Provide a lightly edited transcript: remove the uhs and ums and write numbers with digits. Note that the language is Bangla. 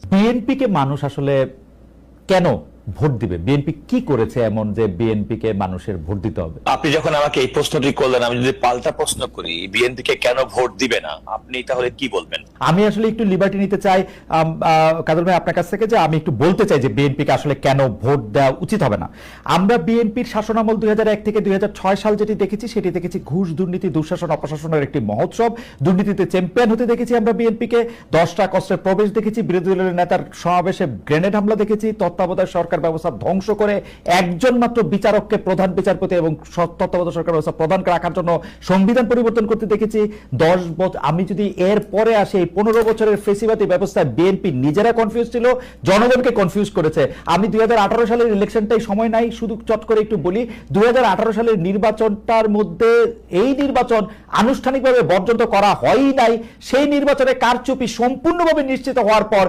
বিএনপিকে মানুষ আসলে কেন ভোট দিবে? বিএনপি কি করেছে এমন যে বিএনপিকে মানুষের ভোট দিতে হবে? আপনি যখন আমাকে এই প্রশ্নটি করলেন, আমি যদি পাল্টা প্রশ্ন করি, বিএনপি কে কেন ভোট দিবে না, আপনি তাহলে কি বলবেন? আমি আসলে একটু লিবার্টি নিতে চাই কাদের ভাই আপনার কাছ থেকে, যে আমি একটু বলতে চাই যে বিএনপিকে আসলে কেন ভোট দেওয়া উচিত হবে না। আমরা বিএনপির শাসনামল 2001 থেকে 2006 সাল যেটি দেখেছি, সেটি দেখেছি ঘুষ, দুর্নীতি, দুঃশাসন, অপশাসনের একটি মহোৎসব। দুর্নীতিতে চ্যাম্পিয়ন হতে দেখেছি আমরা বিএনপিকে। 10টা কষ্টের প্রবেশ দেখেছি, বিরোধী দলের নেতার সমাবেশে গ্রেনেড হামলা দেখেছি, তত্ত্বাবধায়ক সরকার ব্যবস্থা ধ্বংস করে একজন মাত্র বিচারককে প্রধান বিচারপতি এবং তত্ত্বাবধায়ক সরকার ব্যবস্থা প্রধান রাখার জন্য সংবিধান পরিবর্তন করতে দেখেছি। 10 বছর, আমি যদি এর পরে আসি, এই 15 বছরের ফেসিবাদী ব্যবস্থায় বিএনপি নিজেরা কনফিউজ ছিল, জনগণকে কনফিউজ করেছে। আমি 2018 সালের ইলেকশনটাই সময় নাই, শুধু চট করে একটু বলি, 2018 সালের নির্বাচনটার মধ্যে এই নির্বাচন আনুষ্ঠানিকভাবে বর্জন করা হয়ই নাই। সেই নির্বাচনে কারচুপি সম্পূর্ণভাবে নিশ্চিত হওয়ার পর